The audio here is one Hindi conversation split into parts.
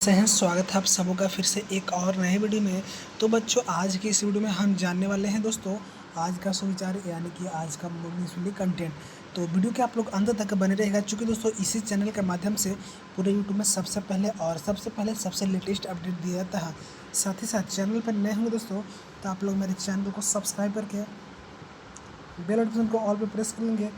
से हैं स्वागत है आप सबों का फिर से एक और नए वीडियो में। तो बच्चों आज की इस वीडियो में हम जानने वाले हैं दोस्तों आज का सुविचार यानी कि आज का मूलनी कंटेंट। तो वीडियो के आप लोग अंत तक बने रहेगा, चूँकि दोस्तों इसी चैनल के माध्यम से पूरे यूट्यूब में सबसे पहले सबसे लेटेस्ट अपडेट दिया जाता है। साथ ही साथ चैनल पर नए होंगे दोस्तों तो आप लोग मेरे चैनल को सब्सक्राइब करके बेल आइकन को ऑल पे प्रेस कर लेंगे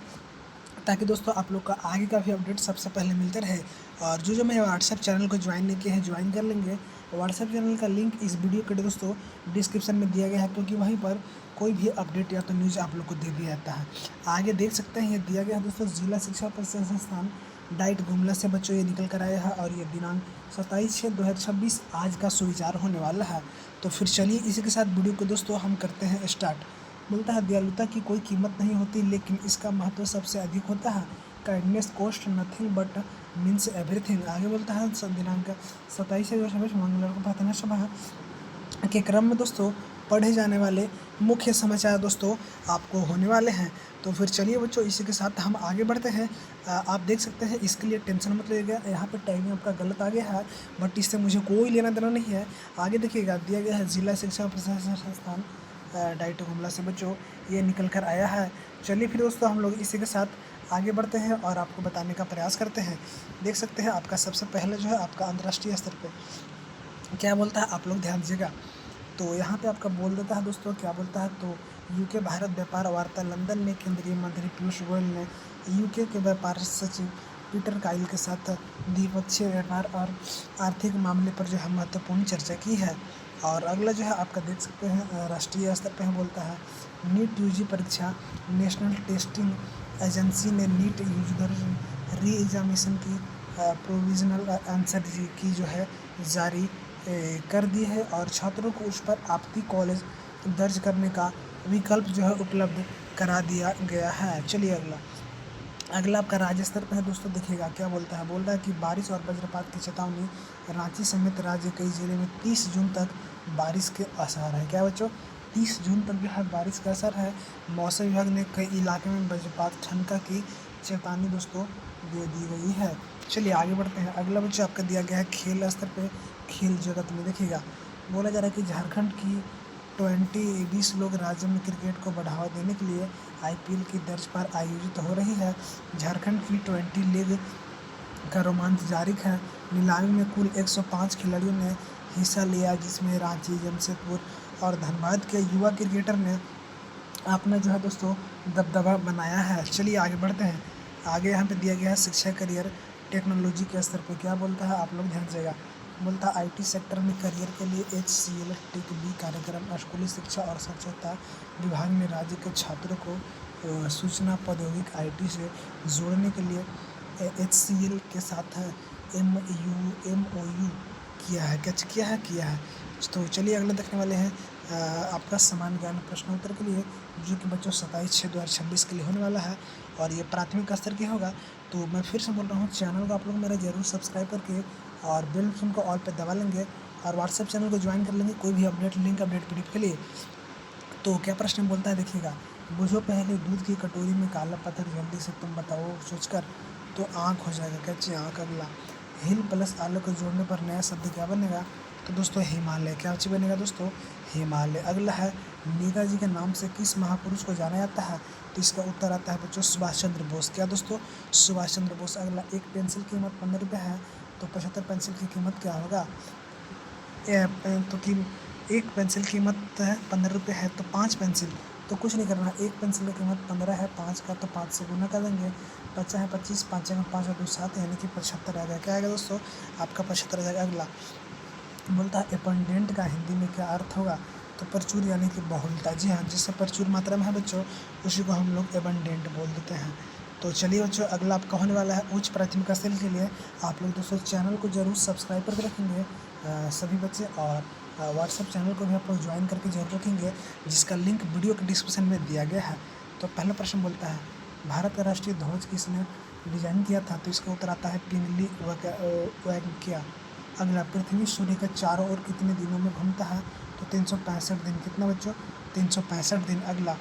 ताकि दोस्तों आप लोग का आगे का भी अपडेट सबसे पहले मिलता रहे। और जो मेरे व्हाट्सएप चैनल को ज्वाइन नहीं किए हैं ज्वाइन कर लेंगे। व्हाट्सएप चैनल का लिंक इस वीडियो के दोस्तों डिस्क्रिप्शन में दिया गया है, क्योंकि वहीं पर कोई भी अपडेट या तो न्यूज़ आप लोग को दे दिया जाता है। आगे देख सकते हैं ये दिया गया है दोस्तों, जिला शिक्षा परिषद संस्थान डाइट गुमला से बच्चों ये निकल कर आया है और ये दिनांक 27/6/2026 आज का सुविचार होने वाला है। तो फिर चलिए इसी के साथ वीडियो को दोस्तों हम करते हैं स्टार्ट। बोलता है दयालुता की कोई कीमत नहीं होती, लेकिन इसका महत्व सबसे अधिक होता है। Kindness cost nothing but means everything. आगे बोलता है दिनांक 27/6/2026 मंगलवार को प्रार्थना सभा के क्रम में दोस्तों पढ़े जाने वाले मुख्य समाचार दोस्तों आपको होने वाले हैं। तो फिर चलिए बच्चों इसी के साथ हम आगे बढ़ते हैं। आप देख सकते हैं, इसके लिए टेंशन मत लीजिएगा, यहाँ पे टाइमिंग आपका गलत आ गया है, बट इससे मुझे कोई लेना देना नहीं है। आगे देखिएगा दिया गया है जिला शिक्षा प्रशासन संस्थान डाइट गुमला से बच्चों ये निकल कर आया है। चलिए फिर दोस्तों हम लोग इसी के साथ आगे बढ़ते हैं और आपको बताने का प्रयास करते हैं। देख सकते हैं आपका सबसे पहले जो है आपका अंतर्राष्ट्रीय स्तर पे क्या बोलता है आप लोग ध्यान दीजिएगा। तो यहाँ पे आपका बोल देता है दोस्तों क्या बोलता है, तो यूके भारत व्यापार वार्ता लंदन में केंद्रीय मंत्री पीयूष गोयल ने यूके के व्यापार सचिव पीटर काइल के साथ द्विपक्षीय व्यापार और आर्थिक मामले पर जो है महत्वपूर्ण चर्चा की है। और अगला जो है आपका देख सकते हैं राष्ट्रीय स्तर पर बोलता है नीट यूजी परीक्षा नेशनल टेस्टिंग एजेंसी ने नीट यूजी री एग्जामिनेशन की प्रोविजनल आंसर की जो है जारी कर दी है और छात्रों को उस पर आपत्ति कॉलेज दर्ज करने का विकल्प जो है उपलब्ध करा दिया गया है। चलिए अगला आपका राज्य स्तर पर है दोस्तों। देखिएगा क्या बोलता है, बोल रहा है कि बारिश और वज्रपात की चेतावनी, रांची समेत राज्य कई जिले में 30 जून तक बारिश के आसार है। क्या बच्चों 30 जून तक जो है बारिश का असर है। मौसम विभाग ने कई इलाके में वज्रपात ठनका की चेतावनी दोस्तों दे दी गई है। चलिए आगे बढ़ते हैं। अगला बच्चा आपका दिया गया है खेल स्तर पे, खेल जगत में देखिएगा बोला जा रहा है कि झारखंड की 20 लोग राज्य में क्रिकेट को बढ़ावा देने के लिए आईपीएल की तर्ज पर आयोजित हो रही है। झारखंड की 20 लीग का रोमांच जारी है। नीलामी में कुल 105 खिलाड़ियों ने हिस्सा लिया, जिसमें रांची, जमशेदपुर और धनबाद के युवा क्रिकेटर ने अपना जो है दोस्तों दबदबा बनाया है। चलिए आगे बढ़ते हैं। आगे यहाँ पे दिया गया है शिक्षा करियर टेक्नोलॉजी के स्तर पे क्या बोलता है आप लोग ध्यान दीजिएगा। बोलता है आईटी सेक्टर में करियर के लिए HCL टेक बी कार्यक्रम स्कूली शिक्षा और साक्षरता विभाग ने राज्य के छात्रों को सूचना प्रौद्योगिकी IT से जोड़ने के लिए HCL के साथ MOU किया है। तो चलिए अगले देखने वाले हैं आपका समान ज्ञान प्रश्न उत्तर के लिए, जो कि बच्चों 27/6/2026 के लिए होने वाला है और ये प्राथमिक स्तर की होगा। तो मैं फिर से बोल रहा हूँ, चैनल को आप लोग मेरा जरूर सब्सक्राइब करके और बेल आइकन को ऑल पे दबा लेंगे और व्हाट्सएप चैनल को ज्वाइन कर लेंगे कोई भी अपडेट लिंक अपडेट PDF के लिए। तो क्या प्रश्न बोलता है देखिएगा, बुझो पहले दूध की कटोरी में काला पत्थर जल्दी से तुम बताओ सोचकर, तो आँख हो जाएगा कैसे आँख। अगला हिल प्लस आलो को जोड़ने पर नया शब्द क्या बनेगा, तो दोस्तों हिमालय। क्या चीज़ बनेगा दोस्तों, हिमालय। अगला है नेताजी के नाम से किस महापुरुष को जाना जाता है, तो इसका उत्तर आता है बच्चों सुभाष चंद्र बोस। क्या दोस्तों सुभाष चंद्र बोस। अगला एक पेंसिल की कीमत 15 रुपये है, तो 75 पेंसिल की कीमत क्या होगा, तो कि एक पेंसिल की कीमत है 15 रुपये है तो 5 पेंसिल, तो कुछ नहीं करना, एक पेंसिल की कीमत 15 है, 5 का तो 5 से गुना कर देंगे, 50 है 25, 5 है 5 और 2 7 यानी कि 75 आ गया। क्या आएगा दोस्तों आपका 75 आ जाएगा। अगला बोलता है एबंडेंट का हिंदी में क्या अर्थ होगा, तो प्रचुर यानी कि बहुलता। जी हाँ, जिससे प्रचुर मात्रा में है बच्चों उसी को हम लोग एबंडेंट बोल देते हैं। तो चलिए बच्चों अगला आपका होने वाला है उच्च प्राथमिक स्तर के लिए। आप लोग दोस्तों चैनल को जरूर सब्सक्राइब करके रखेंगे सभी बच्चे, और व्हाट्सएप चैनल को भी आप लोग ज्वाइन करके जरूर रखेंगे, जिसका लिंक वीडियो के डिस्क्रिप्शन में दिया गया है। तो पहला प्रश्न बोलता है भारत का राष्ट्रीय ध्वज किसने डिजाइन किया था, तो इसका उत्तर आता है पिंगली वैंकैया। अगला पृथ्वी सूर्य के चारों ओर कितने दिनों में घूमता है, तो 365 दिन। कितना बच्चों 365 दिन। अगला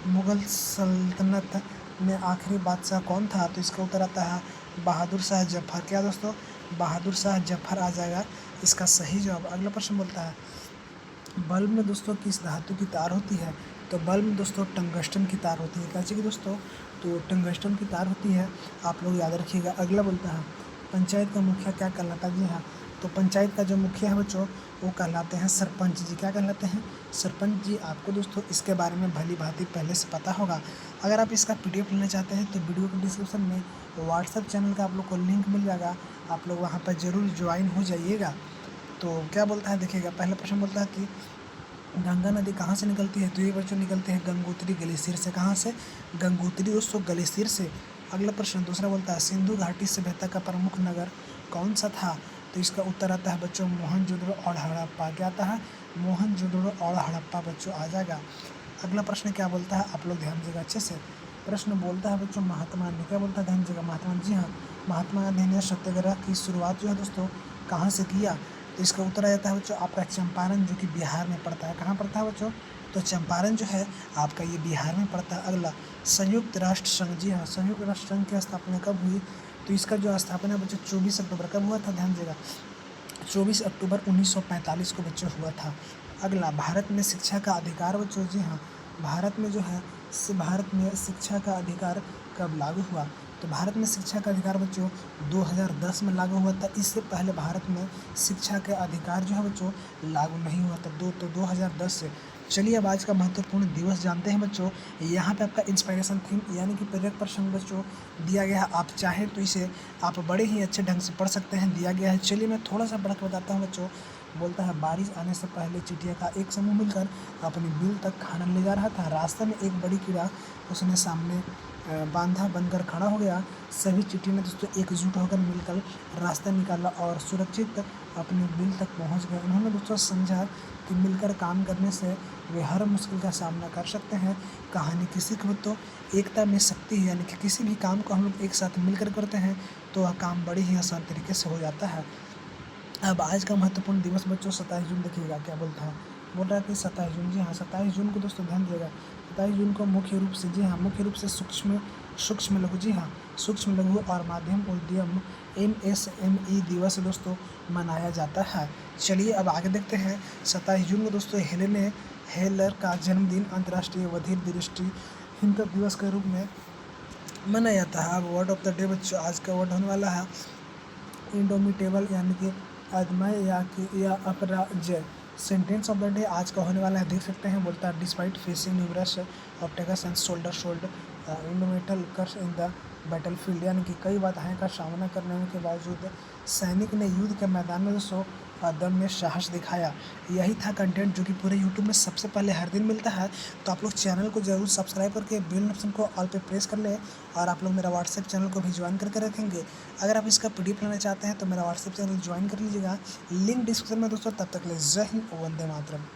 मुगल सल्तनत में आखिरी बादशाह कौन था, तो इसका उत्तर आता है बहादुर शाह जफर। क्या दोस्तों बहादुर शाह जफर आ जाएगा इसका सही जवाब। अगला प्रश्न बोलता है बल्ब में दोस्तों किस धातु की तार होती है? तो बल्ब में दोस्तों टंगस्टन की तार होती है। कैसे कि दोस्तों, तो टंगस्टन की तार होती है, आप लोग याद रखिएगा। अगला बोलता है पंचायत का मुखिया क्या कहलाता है? जी हाँ, तो पंचायत का जो मुखिया है बच्चों वो कहलाते हैं सरपंच जी। क्या कहलाते हैं? सरपंच जी। आपको दोस्तों इसके बारे में भली भांति पहले से पता होगा। अगर आप इसका PDF लेना चाहते हैं तो वीडियो के डिस्क्रिप्शन में व्हाट्सएप चैनल का आप लोग को लिंक मिल जाएगा, आप लोग वहाँ पर ज़रूर ज्वाइन हो जाइएगा। तो क्या बोलता है देखिएगा, पहला प्रश्न बोलता है कि गंगा नदी कहाँ से निकलती है? तो ये बच्चों निकलते हैं गंगोत्री ग्लेशियर से। कहाँ से? गंगोत्री दोस्तों ग्लेशियर से। अगला प्रश्न दूसरा बोलता है सिंधु घाटी सभ्यता का प्रमुख नगर कौन सा था? तो इसका उत्तर आता है बच्चों मोहनजोदड़ो और हड़प्पा। क्या आता है? मोहनजोदड़ो और हड़प्पा बच्चों आ जाएगा। अगला प्रश्न क्या बोलता है, आप लोग ध्यान दीजिएगा अच्छे से। प्रश्न बोलता है बच्चों महात्मा गांधी। क्या बोलता है? ध्यान दीजिएगा। महात्मा गांधी, जी हाँ, महात्मा गांधी ने सत्याग्रह की शुरुआत जो है दोस्तों कहाँ से किया? तो इसका उत्तर आ जाता है बच्चों आपका चंपारण, जो कि बिहार में पड़ता है। कहाँ पड़ता है बच्चों? तो चंपारण जो है आपका ये बिहार में पड़ता है। अगला संयुक्त राष्ट्र संघ। जी हाँ, संयुक्त राष्ट्र संघ की स्थापना कब हुई? तो इसका जो स्थापना बच्चों 24 अक्टूबर कब हुआ था? ध्यान दीजिएगा, 24 अक्टूबर 1945 को बच्चों हुआ था। अगला भारत में शिक्षा का अधिकार बच्चों। जी हाँ, भारत में जो है भारत में शिक्षा का अधिकार कब लागू हुआ? तो भारत में शिक्षा का अधिकार बच्चों 2010 में लागू हुआ था। इससे पहले भारत में शिक्षा का अधिकार जो है बच्चों लागू नहीं हुआ था 2010 से। चलिए अब आज का महत्वपूर्ण दिवस जानते हैं बच्चों। यहाँ पे आपका इंस्पायरेशन थीम यानी कि प्रेरक प्रसंग बच्चों दिया गया है। आप चाहें तो इसे आप बड़े ही अच्छे ढंग से पढ़ सकते हैं, दिया गया है। चलिए मैं थोड़ा सा पढ़ के बताता हूँ बच्चों। बोलता है बारिश आने से पहले चिड़िया का एक समूह मिलकर अपनी बिल तक खाना ले जा रहा था। रास्ते में एक बड़ी कीड़ा उसने सामने बांधा बनकर खड़ा हो गया। सभी चींटियों ने दोस्तों एकजुट होकर मिलकर रास्ता निकाला और सुरक्षित अपनी बिल तक पहुंच गए। उन्होंने दोस्तों समझा कि मिलकर काम करने से वे हर मुश्किल का सामना कर सकते हैं। कहानी किसी को तो एकता में शक्ति है, यानी कि किसी भी काम को हम लोग एक साथ मिलकर करते हैं तो वह काम बड़ी ही आसान तरीके से हो जाता है। अब आज का महत्वपूर्ण दिवस बच्चों 27 जून देखिएगा क्या बोलता है। बोल रहा है कि 27 जून, जी हाँ 27 जून को दोस्तों ध्यान दिएगा। 27 जून को मुख्य रूप से, जी हाँ, मुख्य रूप से सूक्ष्म लघु, जी हाँ, सूक्ष्म लघु और माध्यम उद्यम MSME दिवस दोस्तों मनाया जाता है। चलिए अब आगे देखते हैं। 27 जून को दोस्तों हेलेन हेलर का जन्मदिन अंतर्राष्ट्रीय बधिर दृष्टिहीन दिवस के रूप में मनाया जाता है। अब वर्ड ऑफ द डे बच्चों आज का वर्ड होने वाला है इंडोमिटेबल, यानी कि अदम्य या अपराजय। सेंटेंस ऑफ द डे आज का होने वाला है, देख सकते हैं। बोलता है despite facing numerous obstacles and should indomitable curse in the battlefield, यानी कि कई बाधाएं का सामना करने के बावजूद सैनिक ने युद्ध के मैदान में दोस्तों दम में साहस दिखाया। यही था कंटेंट जो कि पूरे यूट्यूब में सबसे पहले हर दिन मिलता है। तो आप लोग चैनल को जरूर सब्सक्राइब करके बेल ऑप्शन को ऑल पे प्रेस कर लें और आप लोग मेरा व्हाट्सएप चैनल को भी ज्वाइन करके रखेंगे। अगर आप इसका PDF लेना चाहते हैं तो मेरा व्हाट्सएप चैनल ज्वाइन कर लीजिएगा, लिंक डिस्क्रिप्शन में दोस्तों। तब तक ले जय हिंद, वंदे मातरम।